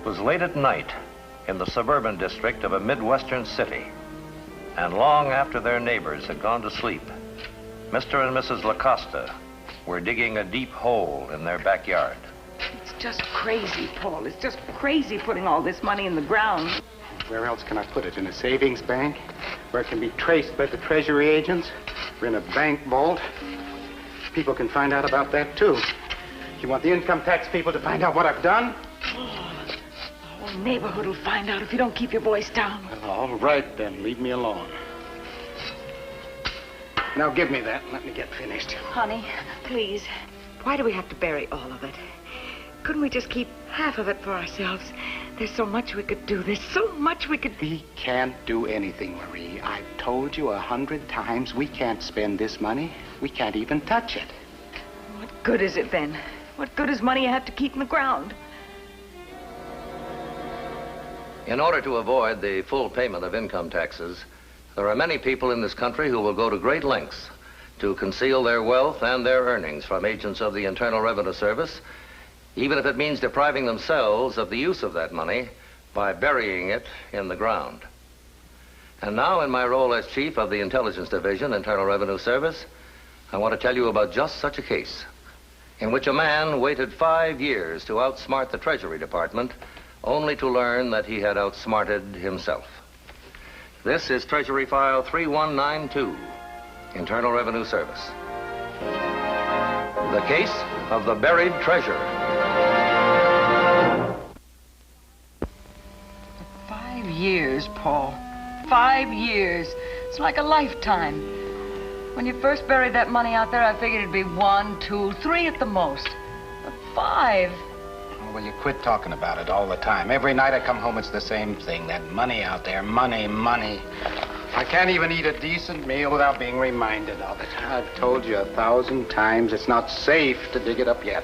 was late at night in the suburban district of a Midwestern city, and long after their neighbors had gone to sleep, Mr. and Mrs. LaCosta were digging a deep hole in their backyard. It's just crazy, Paul. It's just crazy putting all this money in the ground. Where else can I put it? In a savings bank? Where it can be traced by the Treasury agents? Or in a bank vault? People can find out about that, too. You want the income tax people to find out what I've done? Oh, the whole neighborhood will find out if you don't keep your voice down. Well, all right, then. Leave me alone. Now, give me that and let me get finished. Honey, please. Why do we have to bury all of it? Couldn't we just keep half of it for ourselves? There's so much we could do. There's so much we could... We can't do anything, Marie. I've told you 100 times we can't spend this money. We can't even touch it. What good is it, then? What good is money you have to keep in the ground? In order to avoid the full payment of income taxes, there are many people in this country who will go to great lengths to conceal their wealth and their earnings from agents of the Internal Revenue Service, even if it means depriving themselves of the use of that money by burying it in the ground. And now, in my role as Chief of the Intelligence Division, Internal Revenue Service, I want to tell you about just such a case in which a man waited 5 years to outsmart the Treasury Department, only to learn that he had outsmarted himself. This is Treasury File 3192, Internal Revenue Service. The case of the buried treasure. 5 years, Paul. 5 years. It's like a lifetime. When you first buried that money out there, I figured it'd be 1, 2, 3 at the most. But 5. Oh, well, you quit talking about it all the time. Every night I come home, it's the same thing. That money out there. Money, money. I can't even eat a decent meal without being reminded of it. I've told you 1,000 times it's not safe to dig it up yet.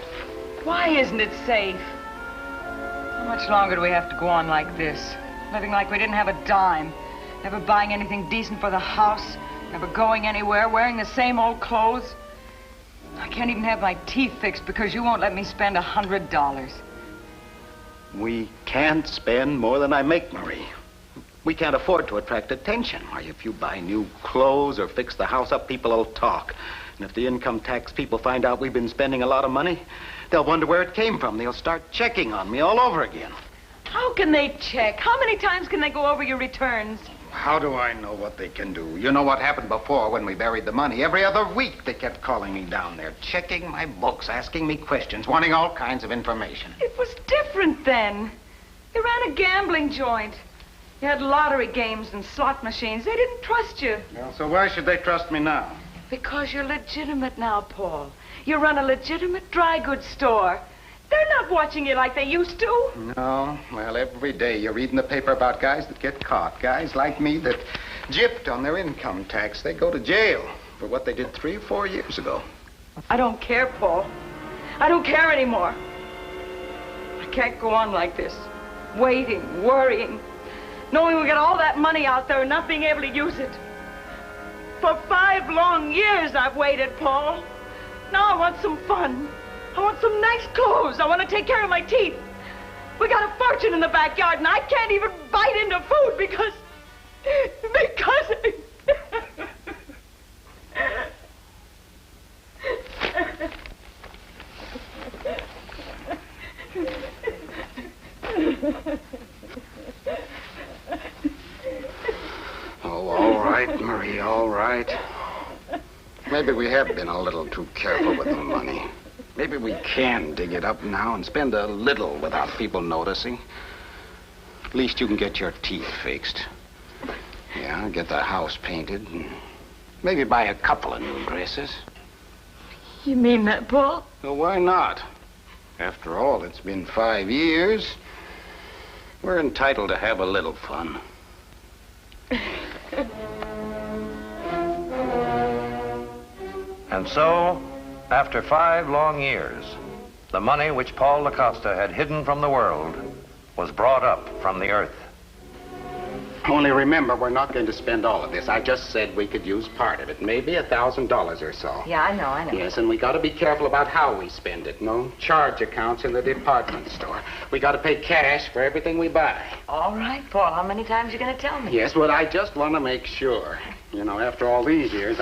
Why isn't it safe? How much longer do we have to go on like this? Living like we didn't have a dime. Never buying anything decent for the house. Never going anywhere. Wearing the same old clothes. I can't even have my teeth fixed because you won't let me spend $100. We can't spend more than I make, Marie. We can't afford to attract attention. Why, if you buy new clothes or fix the house up, people will talk. And if the income tax people find out we've been spending a lot of money, they'll wonder where it came from. They'll start checking on me all over again. How can they check? How many times can they go over your returns? How do I know what they can do? You know what happened before when we buried the money. Every other week they kept calling me down there, checking my books, asking me questions, wanting all kinds of information. It was different then. You ran a gambling joint. You had lottery games and slot machines. They didn't trust you. Well, so why should they trust me now? Because you're legitimate now, Paul. You run a legitimate dry goods store. They're not watching you like they used to. No. Well, every day you read in the paper about guys that get caught. Guys like me that gypped on their income tax. They go to jail for what they did 3 or 4 years ago. I don't care, Paul. I don't care anymore. I can't go on like this. Waiting, worrying, knowing we got all that money out there and not being able to use it. For 5 long years I've waited, Paul. Now I want some fun. I want some nice clothes. I want to take care of my teeth. We got a fortune in the backyard, and I can't even bite into food because... Oh, all right, Marie, all right. Maybe we have been a little too careful with the money. Maybe we can dig it up now and spend a little without people noticing. At least you can get your teeth fixed. Yeah, get the house painted and maybe buy a couple of new dresses. You mean that, Paul? Well, why not? After all, it's been 5 years. We're entitled to have a little fun. And so, after 5 long years, the money which Paul LaCosta had hidden from the world was brought up from the earth. Only remember, we're not going to spend all of this. I just said we could use part of it, maybe $1,000 or so. Yeah, I know. Yes, and we got to be careful about how we spend it. No charge accounts in the department store. We got to pay cash for everything we buy. All right, Paul. How many times are you going to tell me? Yes, well, I just want to make sure. You know, after all these years,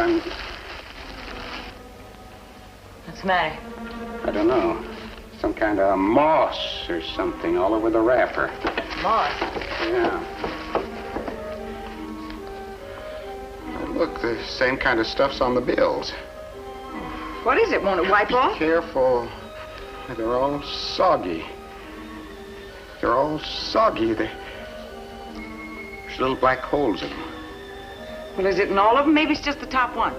What's the matter? I don't know. Some kind of moss or something all over the wrapper. Moss? Yeah. Look, the same kind of stuff's on the bills. What is it? Won't it wipe off? Careful. They're all soggy. There's little black holes in them. Well, is it in all of them? Maybe it's just the top one.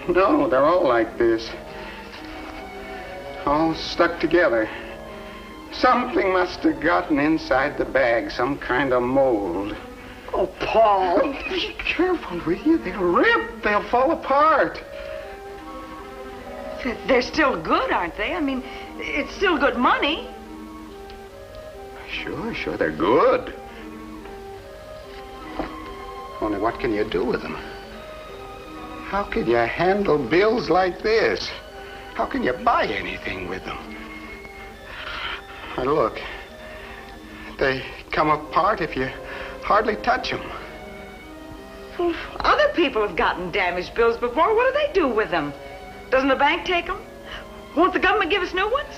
No, they're all like this. All stuck together. Something must have gotten inside the bag, some kind of mold. Oh, Paul. Oh, be careful, will you? They'll rip. They'll fall apart. They're still good, aren't they? I mean, it's still good money. Sure, they're good. Only what can you do with them? How can you handle bills like this? How can you buy anything with them? Now look, they come apart if you hardly touch them. Well, other people have gotten damaged bills before. What do they do with them? Doesn't the bank take them? Won't the government give us new ones?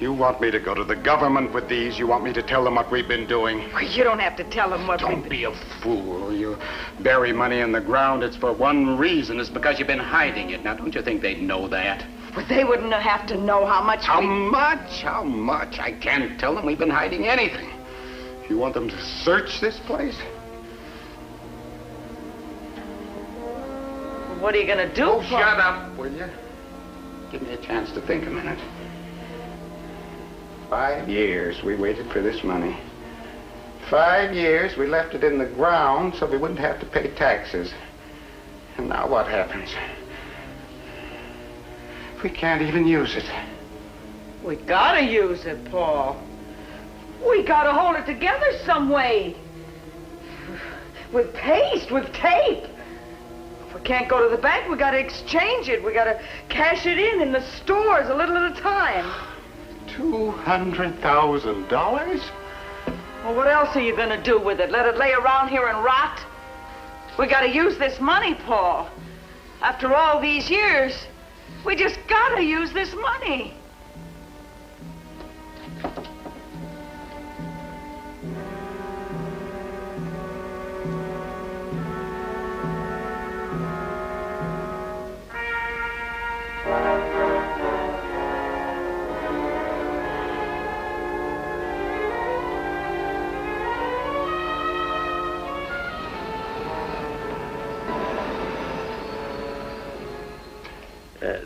You want me to go to the government with these? You want me to tell them what we've been doing? Well, you don't have to tell them what Don't be a fool. You bury money in the ground, it's for one reason. It's because you've been hiding it. Now, don't you think they'd know that? But they wouldn't have to know how much How much? I can't tell them we've been hiding anything. You want them to search this place? What are you going to do? Oh, shut up, will you? Give me a chance to think a minute. 5 years we waited for this money. 5 years we left it in the ground so we wouldn't have to pay taxes. And now what happens? We can't even use it. We gotta use it, Paul. We gotta hold it together some way. With paste, with tape. If we can't go to the bank, we gotta exchange it. We gotta cash it in the stores a little at a time. $200,000? Well, what else are you gonna do with it? Let it lay around here and rot? We gotta use this money, Paul. After all these years, we just gotta use this money.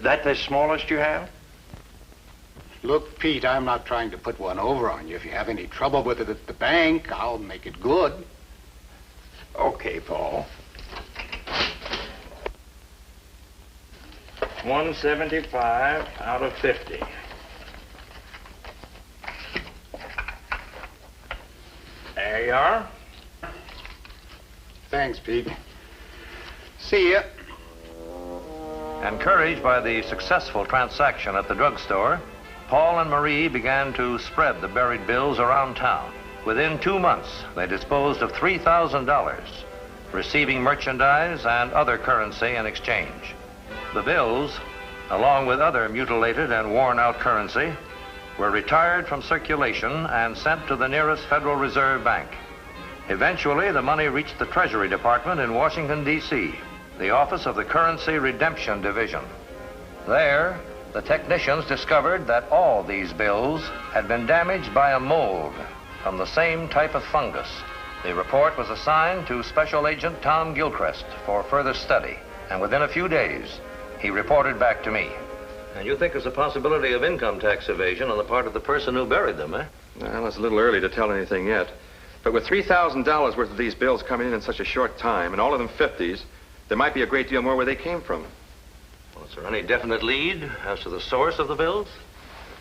That the smallest you have? Look, Pete, I'm not trying to put one over on you. If you have any trouble with it at the bank, I'll make it good. Okay, Paul. 175 out of 50. There you are. Thanks, Pete. See ya. Encouraged by the successful transaction at the drugstore, Paul and Marie began to spread the buried bills around town. Within 2 months, they disposed of $3,000, receiving merchandise and other currency in exchange. The bills, along with other mutilated and worn-out currency, were retired from circulation and sent to the nearest Federal Reserve Bank. Eventually, the money reached the Treasury Department in Washington, D.C., the office of the Currency Redemption Division. There, the technicians discovered that all these bills had been damaged by a mold from the same type of fungus. The report was assigned to Special Agent Tom Gilchrist for further study, and within a few days, he reported back to me. And you think there's a possibility of income tax evasion on the part of the person who buried them, eh? Well, it's a little early to tell anything yet. But with $3,000 worth of these bills coming in such a short time, and all of them 50s, there might be a great deal more where they came from. Well, is there any definite lead as to the source of the bills?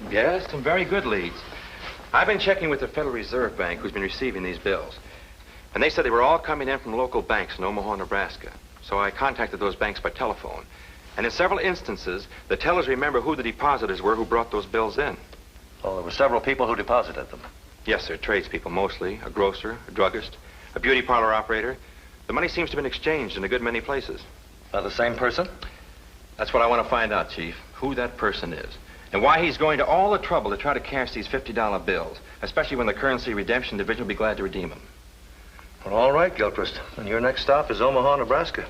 Yes, some very good leads. I've been checking with the Federal Reserve Bank, who's been receiving these bills. And they said they were all coming in from local banks in Omaha, Nebraska. So I contacted those banks by telephone. And in several instances, the tellers remember who the depositors were who brought those bills in. Oh, there were several people who deposited them. Yes, sir. Tradespeople mostly. A grocer, a druggist, a beauty parlor operator. The money seems to have been exchanged in a good many places. By the same person? That's what I want to find out, Chief. Who that person is. And why he's going to all the trouble to try to cash these $50 bills. Especially when the Currency Redemption Division will be glad to redeem them. Well, all right, Gilchrist. And your next stop is Omaha, Nebraska.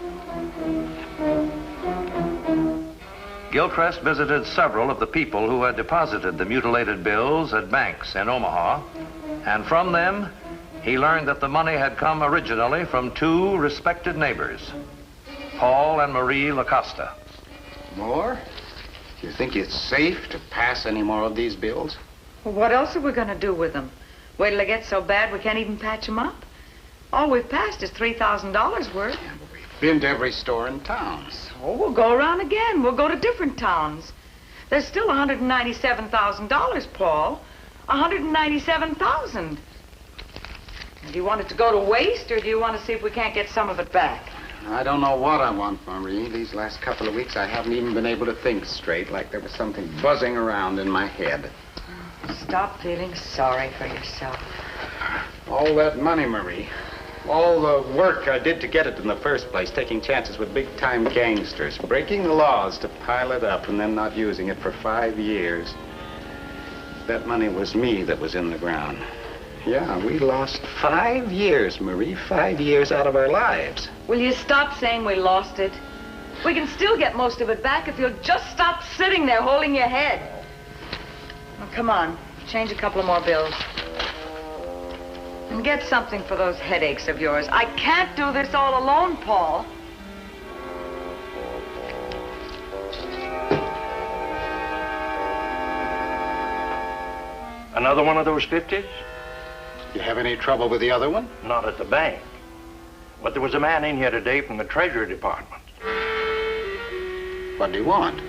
Gilchrist visited several of the people who had deposited the mutilated bills at banks in Omaha, and from them, he learned that the money had come originally from two respected neighbors, Paul and Marie LaCosta. More? Do you think it's safe to pass any more of these bills? Well, what else are we going to do with them? Wait till they get so bad we can't even patch them up? All we've passed is $3,000 worth. Yeah, but we've been to every store in town. Oh, we'll go around again. We'll go to different towns. There's still $197,000, Paul. $197,000. Do you want it to go to waste, or do you want to see if we can't get some of it back? I don't know what I want, Marie. These last couple of weeks, I haven't even been able to think straight, like there was something buzzing around in my head. Stop feeling sorry for yourself. All that money, Marie. All the work I did to get it in the first place, taking chances with big-time gangsters, breaking the laws to pile it up and then not using it for 5 years. That money was me that was in the ground. Yeah, we lost 5 years, Marie. 5 years out of our lives. Will you stop saying we lost it? We can still get most of it back if you'll just stop sitting there holding your head. Well, come on. Change a couple of more bills. And get something for those headaches of yours. I can't do this all alone, Paul. Another one of those 50s? You have any trouble with the other one? Not at the bank. But there was a man in here today from the Treasury Department. What do you want?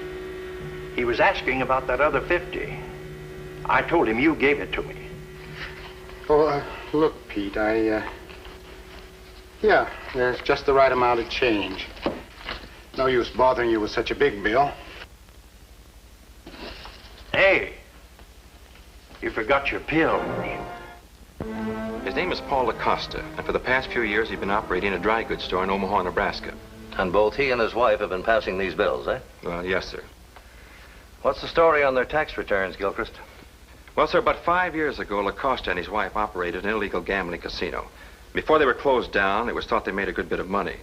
He was asking about that other 50. I told him you gave it to me. Oh, look, Pete, yeah, there's just the right amount of change. No use bothering you with such a big bill. Hey, you forgot your pills. His name is Paul LaCosta, and for the past few years he's been operating a dry goods store in Omaha, Nebraska. And both he and his wife have been passing these bills, eh? Well, yes, sir. What's the story on their tax returns, Gilchrist? Well, sir, about 5 years ago, LaCosta and his wife operated an illegal gambling casino. Before they were closed down, it was thought they made a good bit of money.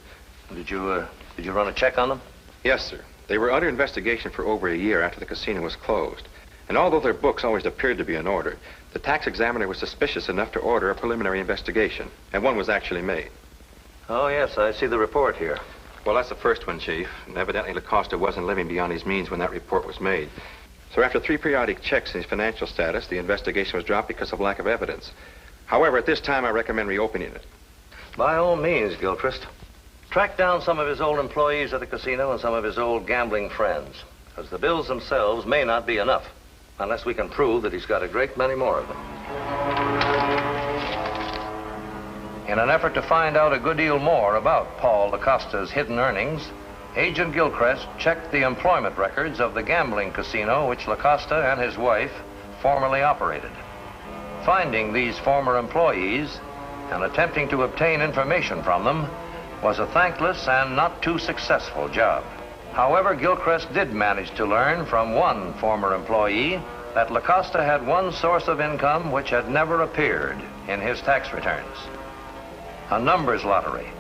Did you run a check on them? Yes, sir. They were under investigation for over a year after the casino was closed. And although their books always appeared to be in order, the tax examiner was suspicious enough to order a preliminary investigation, and one was actually made. Oh, yes, I see the report here. Well, that's the first one, Chief. And evidently, LaCosta wasn't living beyond his means when that report was made. So after 3 periodic checks in his financial status, the investigation was dropped because of lack of evidence. However, at this time, I recommend reopening it. By all means, Gilchrist. Track down some of his old employees at the casino and some of his old gambling friends, because the bills themselves may not be enough, unless we can prove that he's got a great many more of them. In an effort to find out a good deal more about Paul LaCosta's hidden earnings, Agent Gilchrist checked the employment records of the gambling casino which LaCosta and his wife formerly operated. Finding these former employees and attempting to obtain information from them was a thankless and not too successful job. However, Gilchrist did manage to learn from one former employee that LaCosta had one source of income which had never appeared in his tax returns: a numbers lottery,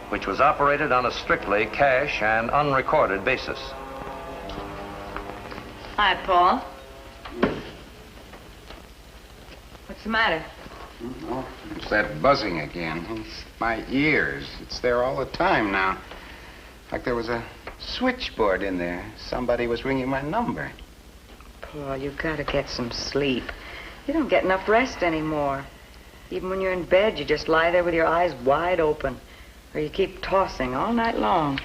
which was operated on a strictly cash and unrecorded basis. Hi, Paul. What's the matter? Oh, it's that buzzing again. It's my ears. It's there all the time now. Like there was a switchboard in there. Somebody was ringing my number. Paul, you've got to get some sleep. You don't get enough rest anymore. Even when you're in bed, you just lie there with your eyes wide open. Or you keep tossing all night long.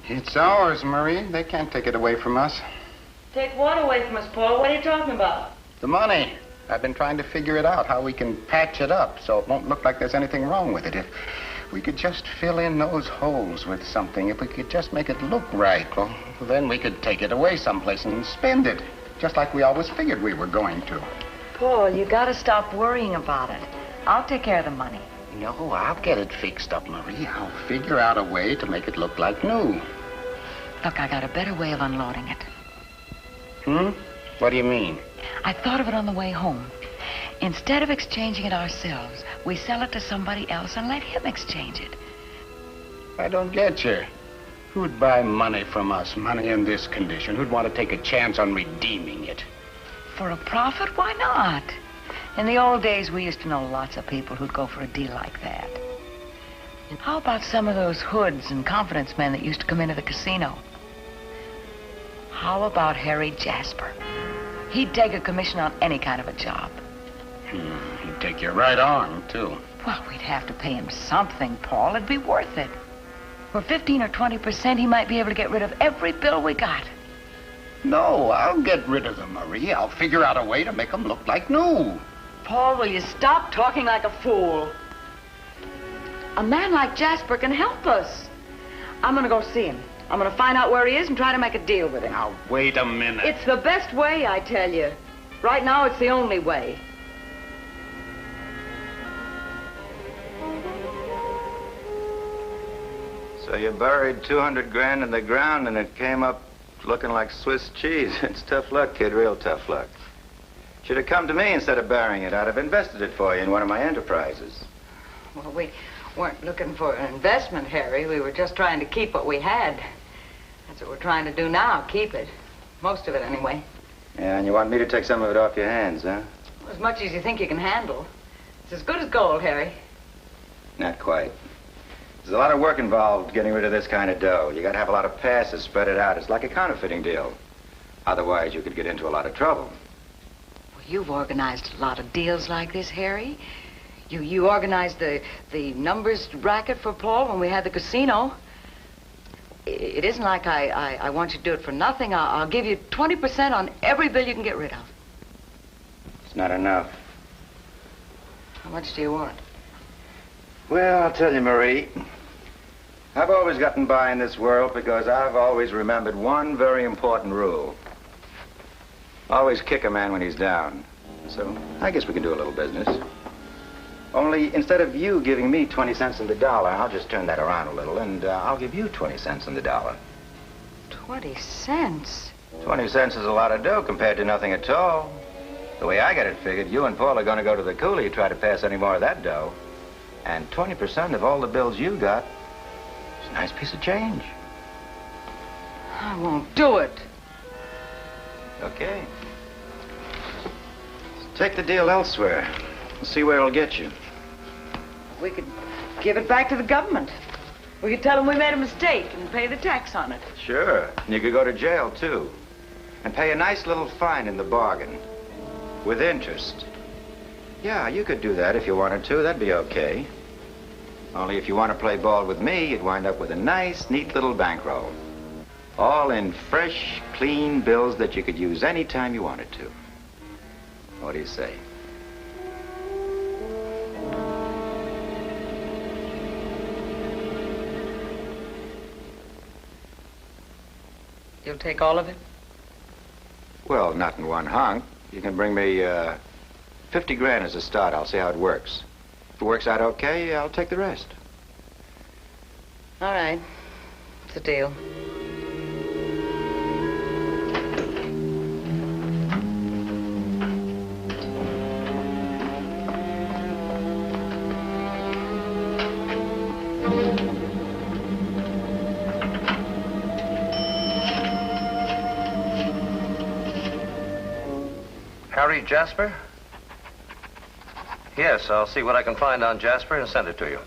It's ours, Marie. They can't take it away from us. Take what away from us, Paul? What are you talking about? The money. I've been trying to figure it out, how we can patch it up so it won't look like there's anything wrong with it. If we could just fill in those holes with something, if we could just make it look right, well, then we could take it away someplace and spend it, just like we always figured we were going to. Paul, you gotta stop worrying about it. I'll take care of the money. No, I'll get it fixed up, Marie. I'll figure out a way to make it look like new. Look, I got a better way of unloading it. What do you mean? I thought of it on the way home. Instead of exchanging it ourselves, we sell it to somebody else and let him exchange it. I don't get you. Who'd buy money from us, money in this condition? Who'd want to take a chance on redeeming it? For a profit? Why not? In the old days, we used to know lots of people who'd go for a deal like that. How about some of those hoods and confidence men that used to come into the casino? How about Harry Jasper? He'd take a commission on any kind of a job. He'd take your right arm, too. Well, we'd have to pay him something, Paul. It'd be worth it. For 15 or 20%, he might be able to get rid of every bill we got. No, I'll get rid of them, Marie. I'll figure out a way to make them look like new. Paul, will you stop talking like a fool? A man like Jasper can help us. I'm gonna go see him. I'm gonna find out where he is and try to make a deal with him. Now, wait a minute. It's the best way, I tell you. Right now, it's the only way. So you buried 200 grand in the ground and it came up looking like Swiss cheese. It's tough luck, kid, real tough luck. Should have come to me instead of burying it. I'd have invested it for you in one of my enterprises. Well, we weren't looking for an investment, Harry. We were just trying to keep what we had. That's what we're trying to do now, keep it. Most of it, anyway. Yeah, and you want me to take some of it off your hands, huh? As much as you think you can handle. It's as good as gold, Harry. Not quite. There's a lot of work involved getting rid of this kind of dough. You gotta have a lot of passes spread it out. It's like a counterfeiting deal. Otherwise, you could get into a lot of trouble. Well, you've organized a lot of deals like this, Harry. You organized the numbers racket for Paul when we had the casino. It isn't like I want you to do it for nothing. I'll give you 20% on every bill you can get rid of. It's not enough. How much do you want? Well, I'll tell you, Marie. I've always gotten by in this world because I've always remembered one very important rule. Always kick a man when he's down. So I guess we can do a little business. Only instead of you giving me 20 cents on the dollar, I'll just turn that around a little and I'll give you 20 cents on the dollar. 20 cents? 20 cents is a lot of dough compared to nothing at all. The way I got it figured, you and Paul are going to go to the coolie to try to pass any more of that dough. And 20% of all the bills you got is a nice piece of change. I won't do it. Okay. Take the deal elsewhere. We'll see where it'll get you. We could give it back to the government. We could tell them we made a mistake and pay the tax on it. Sure. And you could go to jail, too. And pay a nice little fine in the bargain. With interest. Yeah, you could do that if you wanted to. That'd be okay. Only if you want to play ball with me, you'd wind up with a nice, neat little bankroll. All in fresh, clean bills that you could use any time you wanted to. What do you say? You'll take all of it? Well, not in one hunk. You can bring me 50 grand as a start. I'll see how it works. If it works out okay, I'll take the rest. All right. It's a deal. Harry Jasper? Yes, I'll see what I can find on Jasper and send it to you.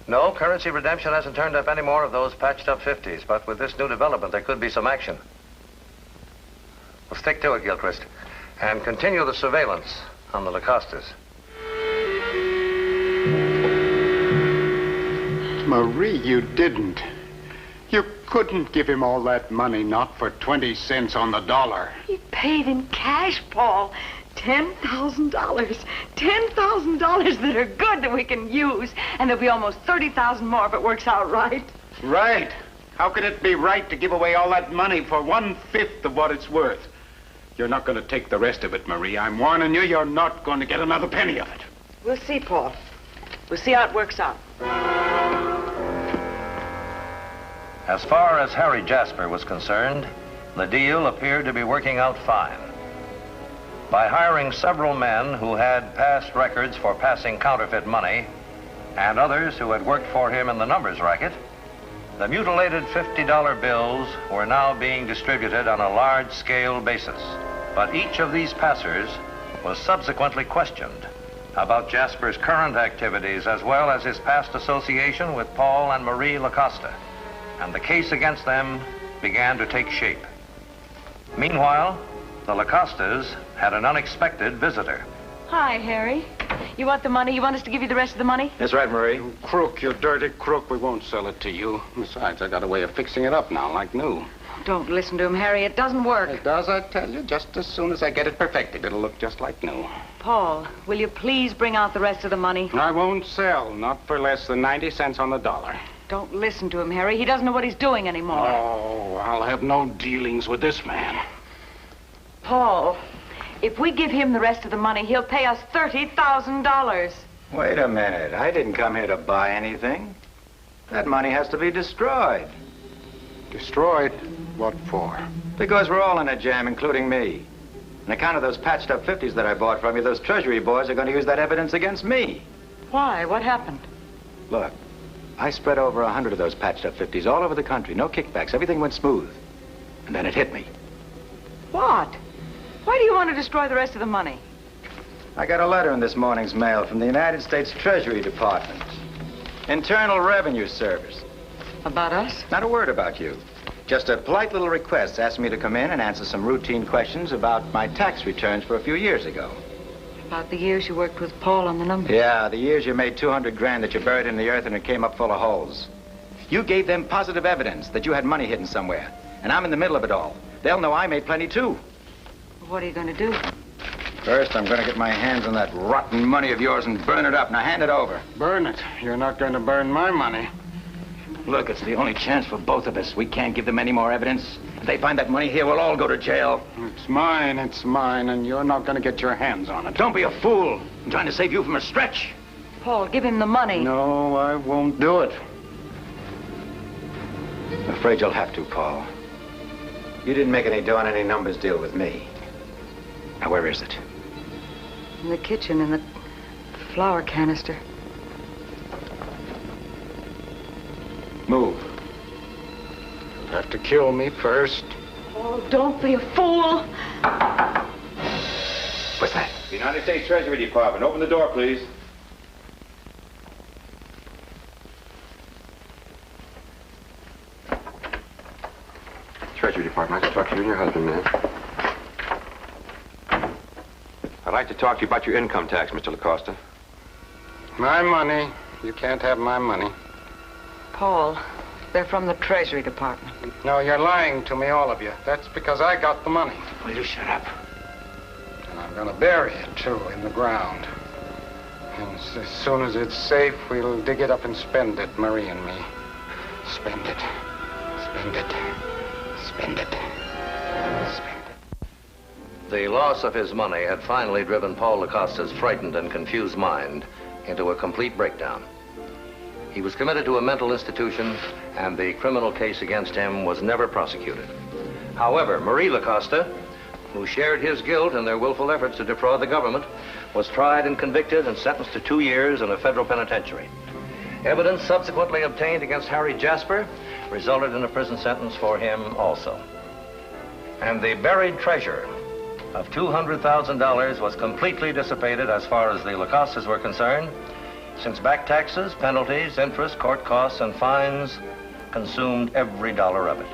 No, currency redemption hasn't turned up any more of those patched up 50s, but with this new development, there could be some action. Well, stick to it, Gilchrist, and continue the surveillance on the Lacostas. Marie, you didn't. You couldn't give him all that money, not for 20 cents on the dollar. He paid in cash, Paul. $10,000. $10,000 that are good that we can use. And there'll be almost 30,000 more if it works out right. Right. How can it be right to give away all that money for 1/5 of what it's worth? You're not going to take the rest of it, Marie. I'm warning you, you're not going to get another penny of it. We'll see, Paul. We'll see how it works out. As far as Harry Jasper was concerned, the deal appeared to be working out fine. By hiring several men who had past records for passing counterfeit money and others who had worked for him in the numbers racket, the mutilated $50 bills were now being distributed on a large-scale basis. But each of these passers was subsequently questioned about Jasper's current activities as well as his past association with Paul and Marie LaCosta, and the case against them began to take shape. Meanwhile, the LaCostas had an unexpected visitor. Hi, Harry. You want the money? You want us to give you the rest of the money? That's right, Marie. You crook, you dirty crook. We won't sell it to you. Besides, I got a way of fixing it up now, like new. Don't listen to him, Harry. It doesn't work. It does, I tell you. Just as soon as I get it perfected, it'll look just like new. Paul, will you please bring out the rest of the money? I won't sell, not for less than 90 cents on the dollar. Don't listen to him, Harry. He doesn't know what he's doing anymore. Oh, I'll have no dealings with this man. Paul, if we give him the rest of the money, he'll pay us $30,000. Wait a minute. I didn't come here to buy anything. That money has to be destroyed. Destroyed? What for? Because we're all in a jam, including me. On account of those patched up 50s that I bought from you, those Treasury boys are going to use that evidence against me. Why? What happened? Look, I spread over 100 of those patched up 50s all over the country. No kickbacks. Everything went smooth. And then it hit me. What? Why do you want to destroy the rest of the money? I got a letter in this morning's mail from the United States Treasury Department. Internal Revenue Service. About us? Not a word about you. Just a polite little request asking me to come in and answer some routine questions about my tax returns for a few years ago. About the years you worked with Paul on the numbers? Yeah, the years you made 200 grand that you buried in the earth and it came up full of holes. You gave them positive evidence that you had money hidden somewhere. And I'm in the middle of it all. They'll know I made plenty too. What are you going to do? First, I'm going to get my hands on that rotten money of yours and burn it up. Now hand it over. Burn it. You're not going to burn my money. Look, it's the only chance for both of us. We can't give them any more evidence. If they find that money here, we'll all go to jail. It's mine, and you're not going to get your hands on it. Don't be a fool. I'm trying to save you from a stretch. Paul, give him the money. No, I won't do it. I'm afraid you'll have to, Paul. You didn't make any dough on any numbers deal with me. Now, where is it? In the kitchen, in the flour canister. Move. You'll have to kill me first. Oh, don't be a fool. What's that? United States Treasury Department. Open the door, please. Treasury Department. I can talk to you and your husband, ma'am. I'd like to talk to you about your income tax, Mr. LaCosta. My money. You can't have my money. Paul, they're from the Treasury Department. No, you're lying to me, all of you. That's because I got the money. Will you shut up? And I'm going to bury it, too, in the ground. And as soon as it's safe, we'll dig it up and spend it, Marie and me. Spend it. Spend it. Spend it. Spend it. The loss of his money had finally driven Paul LaCosta's frightened and confused mind into a complete breakdown. He was committed to a mental institution, and the criminal case against him was never prosecuted. However, Marie LaCosta, who shared his guilt in their willful efforts to defraud the government, was tried and convicted and sentenced to 2 years in a federal penitentiary. Evidence subsequently obtained against Harry Jasper resulted in a prison sentence for him also. And the buried treasure of $200,000 was completely dissipated as far as the LaCostas were concerned, since back taxes, penalties, interest, court costs, and fines consumed every dollar of it.